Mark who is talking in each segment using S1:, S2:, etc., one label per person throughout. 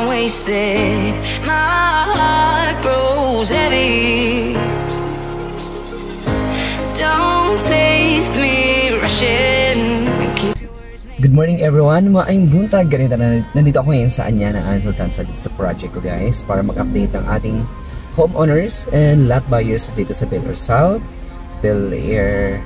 S1: I'm wasted. My heart grows heavy. Don't taste me rushing.
S2: Good morning everyone, maayong buntag. Ganito na nandito ako ngayon sa Anyana Anvil Tansa dito sa project ko guys para mag-update ng ating homeowners and lot buyers dito sa Bel Air South, Bel Air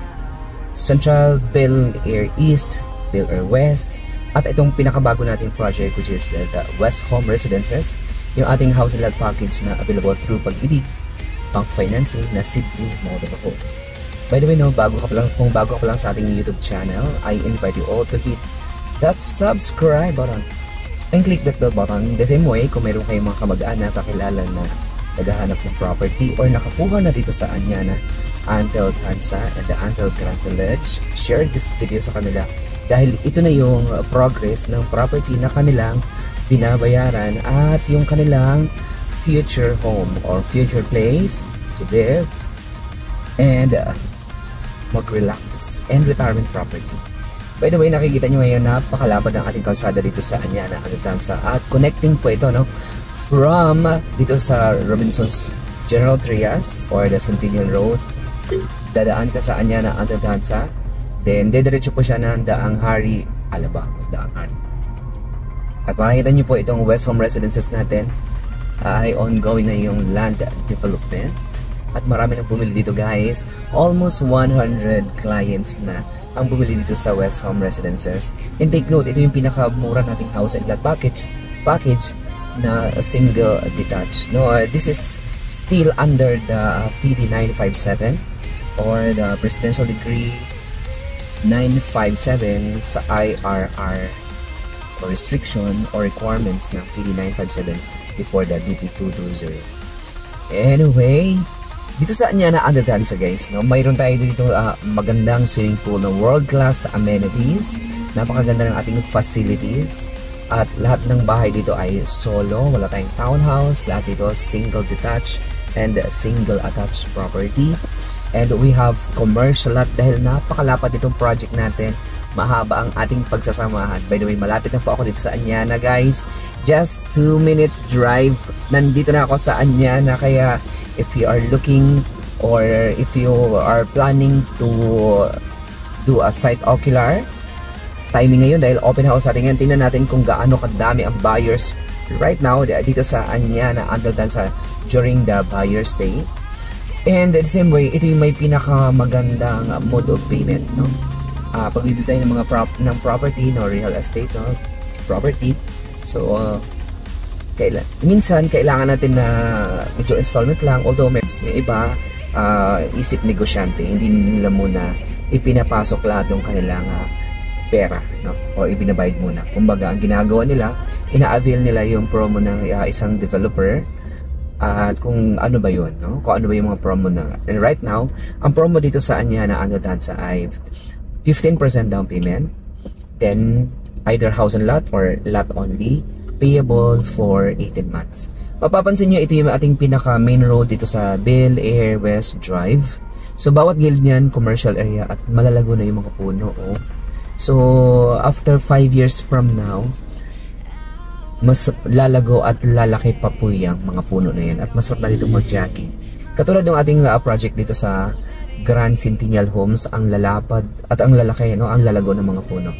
S2: Central, Bel Air East, Bel Air West, at itong pinakabago nating project which is the West Home Residences, yung ating house and lot package na available through Pag-ibig Bank Financing na Sydney Model Home. By the way, no, kung bago ka pa lang sa ating YouTube channel, I invite you all to hit that subscribe button and click that bell button. The same way, kung mayroon kayong mga kamag-anak, kakilala na naghahanap ng property or nakakuha na dito sa Anyana Anvil Tansa and the Anvil Grand Village, share this video sa kanila dahil ito na yung progress ng property na kanilang binabayaran at yung kanilang future home or future place to live and mag-relax and retirement property. By the way, nakikita nyo ngayon napakalapad ng ating kalsada dito sa Anyana Anvil Tansa at connecting po ito from dito sa Robinson's General Trias or the Centennial Road. Dadaan ka sa Anyana Anvil Tansa, then dediretso po siya ng Daang Hari, Alabang, Daang Hari. At makikita nyo po itong West Home Residences natin ay ongoing na yung land development. At marami nang bumili dito guys. Almost 100 clients na ang bumili dito sa West Home Residences. And take note, ito yung pinakamura nating house and lot package na single detached. No, this is still under the PD 957 or the Presidential Decree 957 sa IRR or restriction or requirements ng PD 957 before the DP 220. Anyway, dito sa Anyana Anvil Tansa guys, no, mayroon tayo dito magandang swimming pool ng world-class amenities, napakaganda ng ating facilities, at lahat ng bahay dito ay solo, wala tayong townhouse, lahat dito single detached and single attached property. And we have commercial lot dahil napakalapad itong project natin, mahaba ang ating pagsasamahan. By the way, malapit na po ako dito sa Anyana guys, just 2 minutes drive, nandito na ako sa Anyana. Kaya if you are looking or if you are planning to do a site ocular, timing ngayon dahil open house natin ngayon. Tingnan natin kung gaano kadami ang buyers right now dito sa Anyana Anvil Tansa during the buyer's day. And the same way, ito yung may pinakamagandang mode of payment, no? Pagbibili tayo ng mga property, no, real estate, no, property. So minsan kailangan natin na medyo installment lang, although may iba isip negosyante, hindi nila muna ipinapasok lahat ng kanilang pera, no? O ibinabayad muna. Kumbaga ang ginagawa nila, ina-avail nila yung promo ng isang developer at kung ano ba yun, no? Kung ano ba yung mga promo na. And right now, ang promo dito sa Anyana Anvil Tansa ay 15% down payment, then either house and lot or lot only, payable for 18 months. Mapapansin nyo, ito yung ating pinaka main road dito sa Bel Air West Drive. So bawat gilid niyan commercial area at malalago na yung mga puno. Oh. So after 5 years from now, mas lalago at lalaki pa po yung mga puno na yan at masarap na dito mag-jogging. Katulad ng ating project dito sa Grand Centennial Homes, ang lalapad at ang lalaki, no? Ang lalago ng mga puno.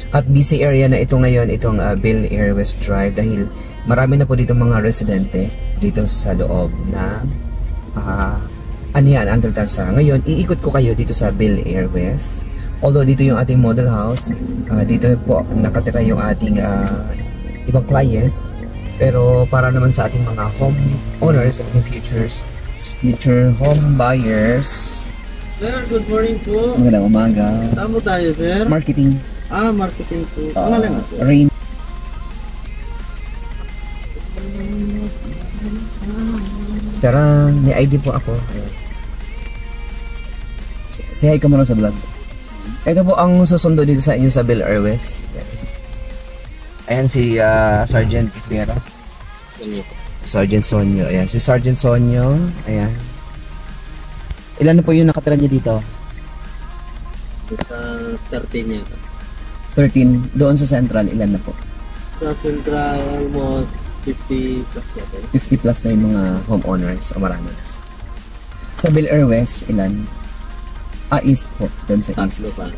S2: At busy area na ito ngayon, itong Bel Air West Drive dahil marami na po dito mga residente dito sa loob na Anyana Anvil Tansa. Ngayon, iikot ko kayo dito sa Bel Air West. Although dito yung ating model house, dito po nakatira yung ating ibang client. Pero para naman sa ating mga home owners at future home buyers.
S3: Sir, good morning po.
S2: Magandang umaga.
S3: Saan po tayo, sir?
S2: Marketing.
S3: Marketing po. Pangalan nga po.
S2: Rain. Tara, may ID po ako. Say hi ka muna sa vlog. Ito po ang susundo dito sa inyo sa Bel Air West. Yes. Ayan si Sergeant Kisbera. Sergeant Sonyo. Ayan, si Sergeant Sonyo. Ayan. Ilan na po yung nakatira niya dito?
S3: Sa 13 yata.
S2: 13. Doon sa Central, ilan na po?
S3: Sa Central, almost 50 plus natin.
S2: 50 plus na yung mga homeowners o marami. Sa Bel Air West, ilan? East po. Doon sa east.
S3: Tatlo pa.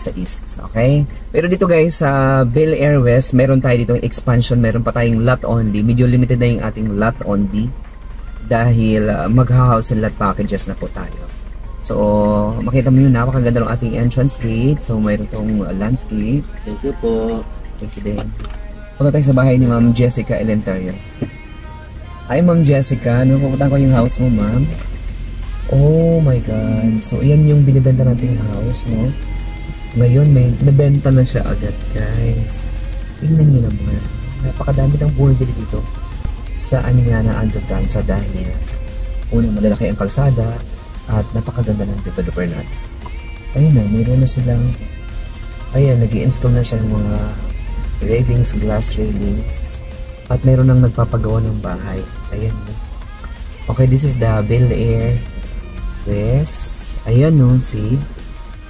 S2: Sa east. Okay? Pero dito guys, sa Bel Air West, meron tayo dito expansion. Meron pa tayong lot only. Medyo limited na yung ating lot only. Dahil mag-house and lot packages na po tayo. So, makita mo yun, napakaganda ng ating entrance gate. So, mayroon tong landscape.
S3: Thank you po.
S2: Thank you din. Punta tayo sa bahay ni Ma'am Jessica Elenterio. Hi Ma'am Jessica, pupunta ko yung house mo, Ma'am. Oh my God. So, yan yung binibenta nating house, no? Ngayon, may nabenta na siya agad, guys. Tingnan nyo naman. Napakadami ng bumibili dito. Saan nga na Andatansa dahil una, malalaki ang kalsada at napakaganda ng developer natin. Ayun na, mayroon na silang nag-i-install na siya ng mga railings, glass railings. At mayroon nang nagpapagawa ng bahay. Ayan no. Okay, this is the Bel Air West. Ayan no, see?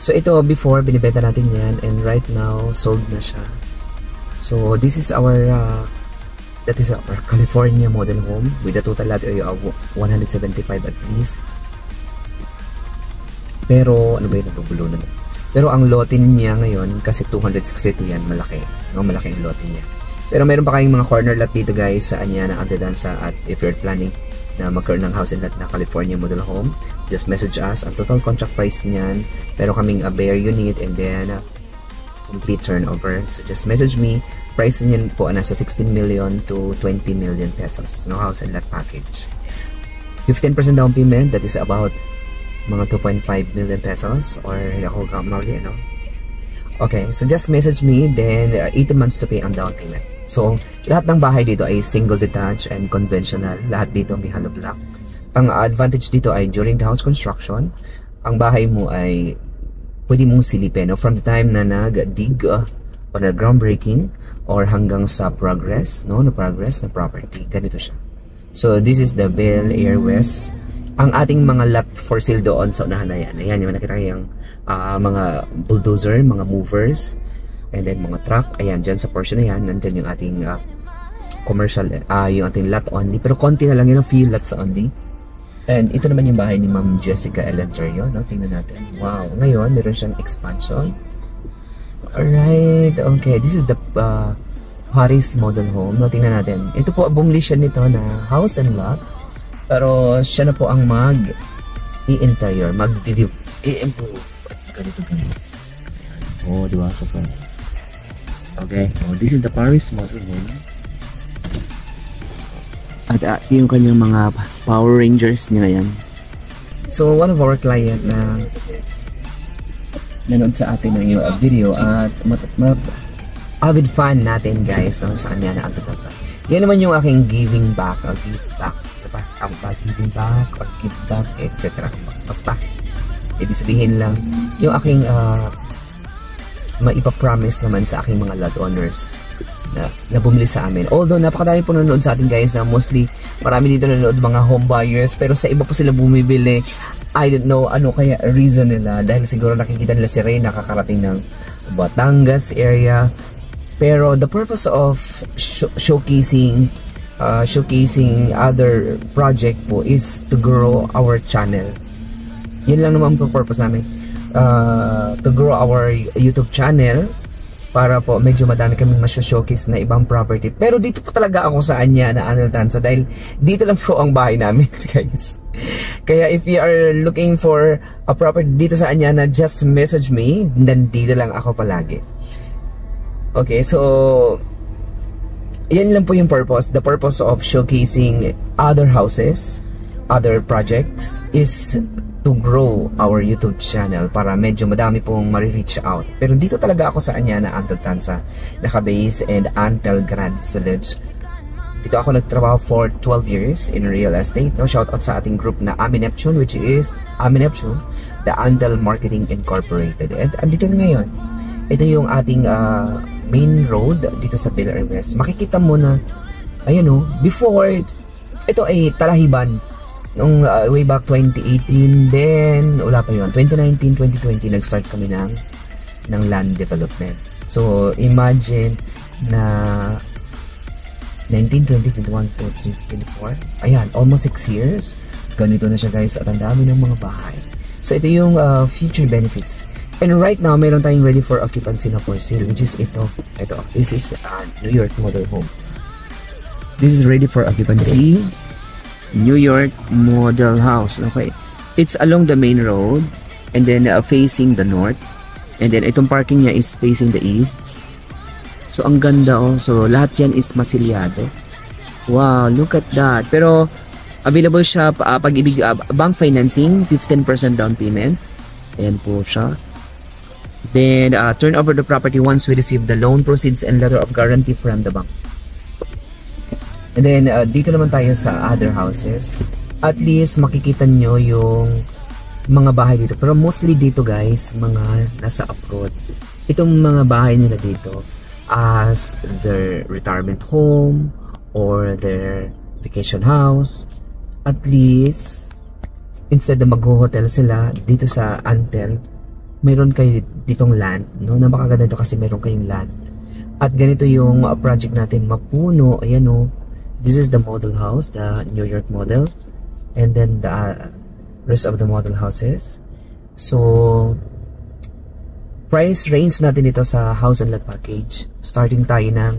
S2: So ito before, binibenta natin yan and right now, sold na siya. So this is our that is our California model home with a total lot area of 175 at least. Pero ano ba yun, natubulo na. Pero ang lotin niya ngayon, kasi 262 yan, malaki. No, malaki ang lotin niya. Pero meron pa kayong mga corner lot dito guys sa Anyana Andatansa at if you're planning na magkaroon ng house and lot na California model home, just message us. Ang total contract price niyan, pero kaming a bare unit and then complete turnover. So just message me. Price niyan po nasa 16 million to 20 million pesos. No, house and lot package. 15% down payment, that is about mga 2.5 million pesos or ako kamali, ano? Okay, so just message me, then 18 months to pay ang down payment. So, lahat ng bahay dito ay single detached and conventional. Lahat dito may hollow block. Ang advantage dito ay during the house construction, ang bahay mo ay pwede mong silipin, no? From the time na nag-dig or na groundbreaking or hanggang sa progress, no? Na progress na property. Ganito siya. So, this is the Bel Air West. Ang ating mga lot for sale doon sa unahan na yan. Ayan, yung nakita kayong mga bulldozer, mga movers, and then mga truck. Ayan, dyan sa portion na yan, nandyan yung ating commercial, yung ating lot only. Pero konti na lang yun, few lots only. And ito naman yung bahay ni Ma'am Jessica Elenterio, no? Tingnan natin. Wow, ngayon, meron siyang expansion. Alright, okay. This is the Paris model home. No, tingnan natin. Ito po, bumili siya nito na house and lot. Pero siya na po ang mag-i-interior, mag-i-improve. Ganito guys. Oh, di ba? So far. Okay. Oh, this is the Paris model home. At yung kanyang mga Power Rangers niya yan. So, one of our client na nanood sa atin ng video at avid fan natin guys no, sa kanya na Andatansa. Yan naman yung aking giving back or give back. Giving back or give back, etc. Basta, ibig sabihin lang, yung aking maipapromise naman sa aking mga lot owners na bumili sa amin. Although, napakadami po nanonood sa atin guys na mostly, marami dito nanonood mga home buyers, pero sa iba po sila bumibili. I don't know ano kaya reason nila, dahil siguro nakikita nila si Ray nakakarating ng Batangas area. Pero the purpose of showcasing other project po is to grow our channel. Yun lang naman po purpose namin. To grow our YouTube channel para po medyo madami kaming ma-showcase na ibang property. Pero dito po talaga ako sa Anyana Andatansa dahil dito lang po ang bahay namin guys. Kaya if you are looking for a property dito sa Anyana, just message me. Nandito lang ako palagi. Okay, so yan lang po yung purpose. The purpose of showcasing other houses, other projects is to grow our YouTube channel para medyo madami pong ma-reach out. Pero dito talaga ako sa Anyana Andatansa, naka-base and Antel Grand Village. Dito ako nagtrabaho for 12 years in real estate. No, shout out sa ating group na Ami Neptune, which is Ami Neptune, the Antel Marketing Incorporated. And andito ngayon, ito yung ating main road dito sa Bel Air West. Makikita mo na, ayun o, before, ito ay Talahiban. Nung way back 2018, then, wala pa yun, 2019, 2020, nag-start kami ng land development. So, imagine, na 19, 20, 21, 22, 24. Ayan, almost 6 years. Ganito na siya guys at ang dami ng mga bahay. So ito yung future benefits. And right now, meron tayong ready for occupancy na for sale, which is ito. This is New York model home. This is ready for occupancy. New York model house. Okay. It's along the main road and then facing the north. And then itong parking niya is facing the east. So ang ganda oh. So lahat yan is masilyado. Wow, look at that. Pero available siya pag-ibig bank financing, 15% down payment. Ayan po siya. Then turn over the property once we receive the loan proceeds and letter of guarantee from the bank. And then dito naman tayo sa other houses. At least makikita nyo yung mga bahay dito. Pero mostly dito guys, mga nasa abroad. Itong mga bahay nila dito as their retirement home or their vacation house. At least instead na mag-hotel sila dito sa Antel, mayroon kayo ditong land, no? Napakaganda dito kasi mayroon kayong land. At ganito yung project natin, mapuno. Ayan o. This is the model house, the New York model. And then the rest of the model houses. So, price range natin dito sa house and lot package. Starting tayo ng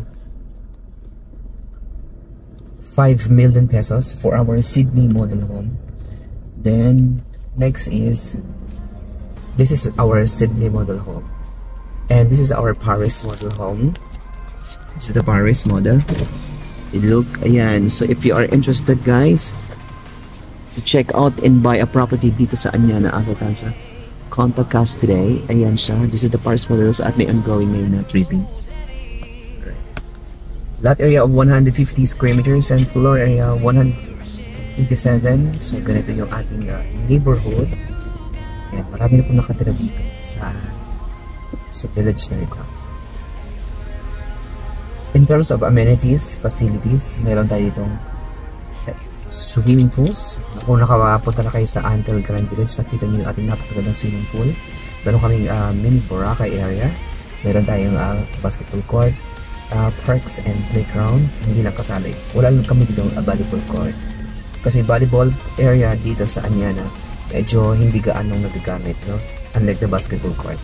S2: 5 million pesos for our Sydney model home. Then, next is this is our Sydney model home. And this is our Paris model home. This is the Paris model. Look, ayan. So if you are interested guys to check out and buy a property dito sa Anyana, Agatansa, contact us today. Ayan siya. This is the Paris models at may ongoing ngayon na tripping. Lot area of 150 square meters and floor area 157. So ganito yung ating neighborhood. Ayan, marami na po nakatira dito sa village na ito. In terms of amenities, facilities, meron tayo itong swimming pools. Kung nakapunta na kayo sa Antel Grand Village, nakita nyo yung ating napakagandang swimming pool. Meron kaming mini Boracay area. Meron tayong basketball court, parks and playground. Hindi lang kasali. Wala lang kami dito volleyball court. Kasi volleyball area dito sa Anyana, medyo hindi gaanong nagagamit, no? Unlike the basketball court.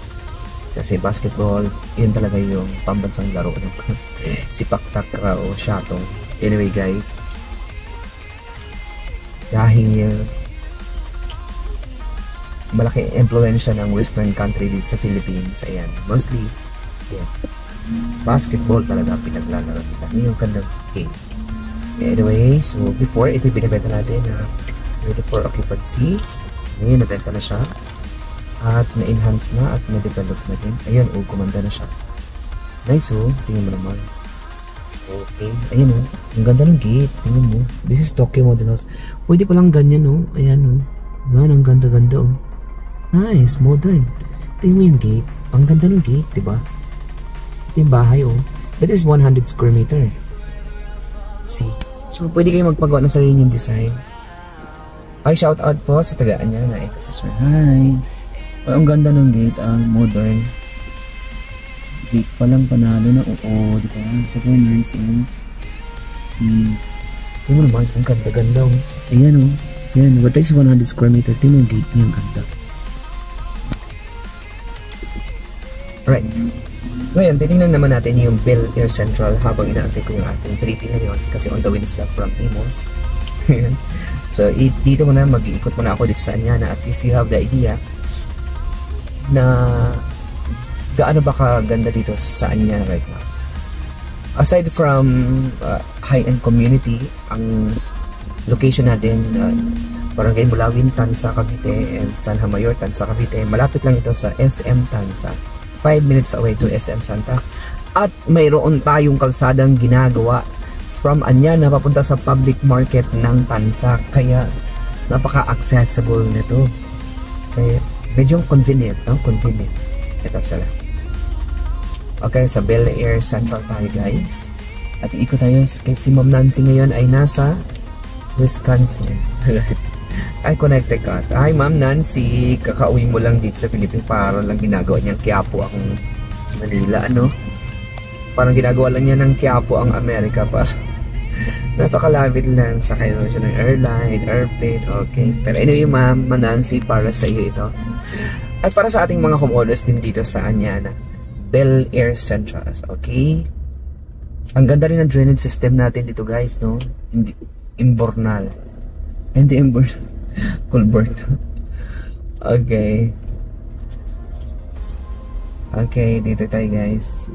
S2: Kasi basketball, yun talaga yung pambansang laro ng sipak takraw o shatong. Anyway guys, dahil malaki influensya ng western country dito sa Philippines, ayan, mostly yeah, basketball talaga pinaglalaro nila. Yun yung kandang game. Anyway, so before, ito yung binibenta natin na ready for occupancy. Ngayon, nabenta na siya. At na-enhance na at na-develop na din. Ayan, kumanda na siya. Nice tingnan mo naman. Okay, ayan ang ganda ng gate. Tingnan mo. This is Tokyo model house. Pwede palang ganyan ayan man, ang ganda-ganda Nice, modern. Tingnan mo yung gate. Ang ganda ng gate, diba? Ito yung bahay That is 100 square meter. See? So, pwede kayo magpagawa ng sarili yung design. Ay, shout out po sa tagaan niya na ito sa Sir. Hi! Ay, ang ganda ng gate, modern. Gate pa lang panalo na, di ba? Super nice, Tingnan mo naman, ang ganda-ganda, Ayan, Ayan, what is 100 square meter? Tingnan yung gate niya, ang ganda. Alright. Ngayon, titingnan naman natin yung Bel Air Central habang inaantay ko yung ating tripping ngayon kasi on the way na sila from Imus. So, dito muna, mag-iikot muna ako dito sa Anyana at least you have the idea na gaano ba kaganda dito sa Anyana right now. Aside from high-end community, ang location natin Barangay Mulawin, Tansa, Cavite and San Hamayor, Tansa, Cavite. Malapit lang ito sa SM Tansa. 5 minutes away to SM Santa. At mayroon tayong kalsadang ginagawa from Anyana papunta sa public market ng Tansa. Kaya napaka-accessible nito. Kaya medyo convenient, Convenient. Ito sila. Okay, sa Bel Air Central tayo guys. At iikot tayo kay si Ma'am Nancy ngayon ay nasa Wisconsin. Ay, connected ka. Hi Ma'am Nancy, kakauwi mo lang dito sa Philippines para lang ginagawa niyang Quiapo akong Manila, Parang ginagawa lang niya ng Quiapo ang Amerika para napakalapit lang. Sakay naman siya ng airplane, okay. Pero anyway, ma'am, Nancy, para sa iyo ito. At para sa ating mga homeowners din dito sa Anyana, Bel Air Centrals, okay. Ang ganda rin ng drainage system natin dito, guys, no? Hindi Imbornal. Hindi Imbornal. Culbert. Okay. Okay, dito tayo, guys.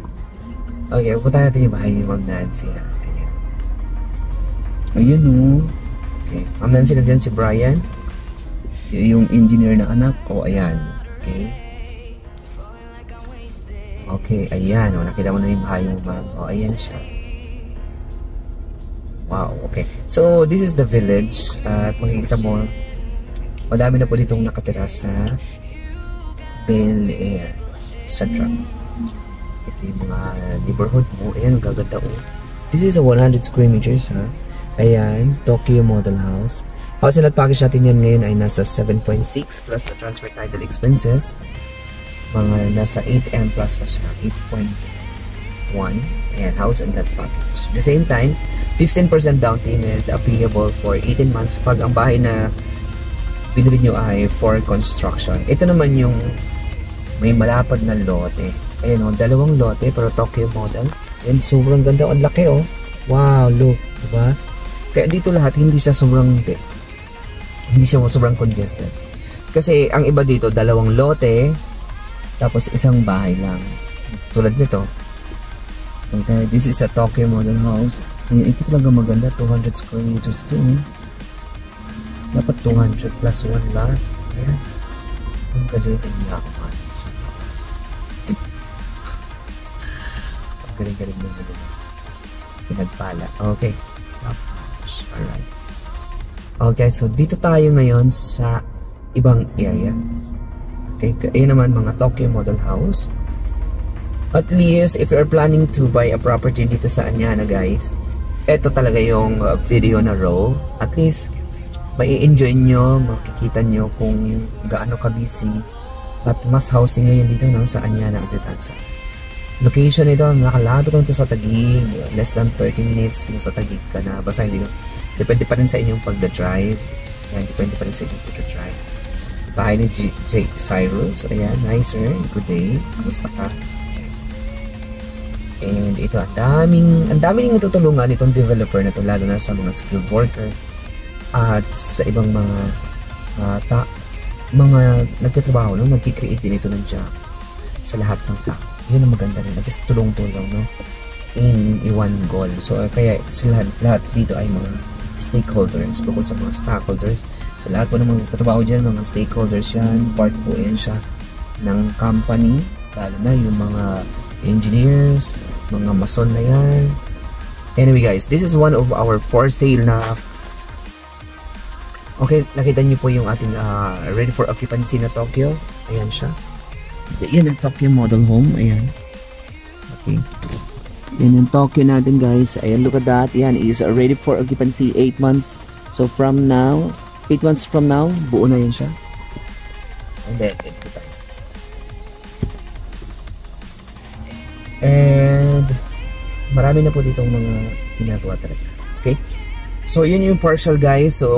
S2: Okay, punta natin yung bahay ni Ma'am Nancy. Ayun, no? Okay. Ma'am Nancy, nandiyan si Brian. Yung engineer na anak. O, ayan. Okay. Okay, ayan. O, nakita mo na yung bahay mo, ma'am. O, ayan siya. Wow, okay. So, this is the village. At makikita mo, madami na po ditong nakatira sa Bel Air Central. Ito yung mga neighborhood mo. Ayan, ang gaganda o. This is a 100 square meters, ha? Ayan, Tokyo Model House. House and lot package natin yan ngayon ay nasa 7.6 plus the transfer title expenses. Mga nasa 8M plus na siya, 8.1. Ayan, house and lot package. At the same time, 15% down payment applicable for 18 months pag ang bahay na binili nyo ay for construction. Ito naman yung may malapad na lote. Ayan o, dalawang lote pero Tokyo model. Ayan, sobrang ganda. Ang laki o. Wow, look. Diba? Kaya dito lahat, hindi siya sobrang congested. Kasi ang iba dito, dalawang lote tapos isang bahay lang. Tulad nito. Okay, this is a Tokyo model house. Ayan, ito talaga maganda. 200 square meters ito. Dapat 200 plus 1 lot. Ayan. Ang galing niya ako man. Ang galing mo galing. Pinagpala. Okay. Alright. Okay, so dito tayo ngayon sa ibang area. Okay, ayan naman mga Tokyo model house. At least, if you're planning to buy a property dito sa Anyana, guys, eto talaga yung video na roll. At least, mai-enjoy nyo, makikita nyo kung gaano ka-busy at mas housing ngayon dito, no, sa Anyana at Detansa. Location ito, nakalapit lang ito sa Taguig, less than 30 minutes nasa Taguig ka na. Basta hindi, depende pa rin sa inyong pagda-drive. Ayan, depende pa rin sa inyong pagda-drive. Bahay ni Cyrus. Ayan, hi sir, good day. Kamusta ka? And ito, ang daming natutulungan itong developer na ito, lalo na sa mga skilled worker at sa ibang mga nagtatrabaho, no? Nagki-create din ito ng job sa lahat ng tao. Yun ang maganda rin. At just tulong-tulong, no? In one goal. So, kaya sa lahat dito ay mga stakeholders. Bukod sa mga stockholders. So, lahat po ng mga nagtatrabaho dyan, mga stakeholders yan. Part po yan siya ng company. Lalo na yung mga engineers, mga mason na yan. Anyway guys, this is one of our for sale na. Okay, nakita niyo po yung ating ready for occupancy na Tokyo. Ayan siya. Yan ang Tokyo model home. Ayan. Okay. Yan yung Tokyo natin guys. Ayan, look at that. Yan is ready for occupancy 8 months. So from now, 8 months from now, buo na yan siya. And then, ito tayo. And marami na po ditong mga ginagawa talaga. Okay? So, yun yung partial guys. So,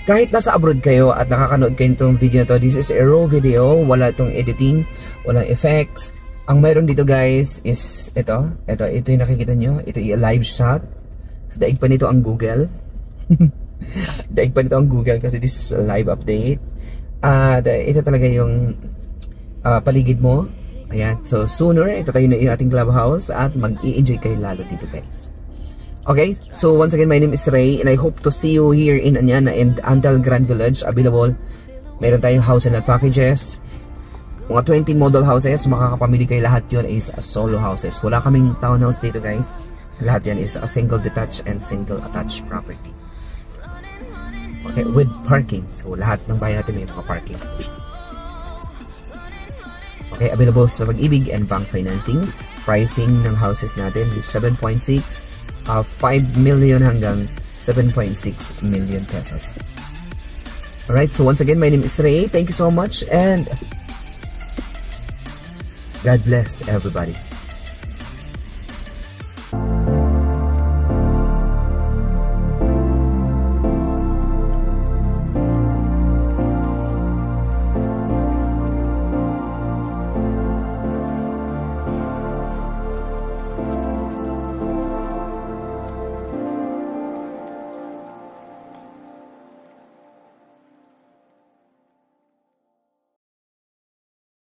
S2: kahit nasa abroad kayo at nakakanood kayo itong video na to, this is a raw video. Wala itong editing, walang effects. Ang mayroon dito guys is ito yung nakikita nyo. Ito yung live shot. So, daig pa nito ang Google. Daig pa nito ang Google kasi this is a live update. Ito talaga yung paligid mo. Ayan, so sooner, ito tayo na yung ating clubhouse at mag-i-enjoy kayo lalo dito guys. Okay, so once again, my name is Ray and I hope to see you here in Anyana and Antal Grand Village. Available, meron tayong house and lot packages. Mga 20 model houses, makakapamili kayo, lahat yun is solo houses. Wala kaming townhouse dito guys. Lahat yan is a single detached and single attached property. Okay, with parking. So lahat ng bahay natin may mga parking. Okay, available sa Pag-ibig and bank financing. Pricing ng houses natin is 7.6, 5 million hanggang 7.6 million pesos. Alright, so once again, my name is Ray. Thank you so much and God bless everybody.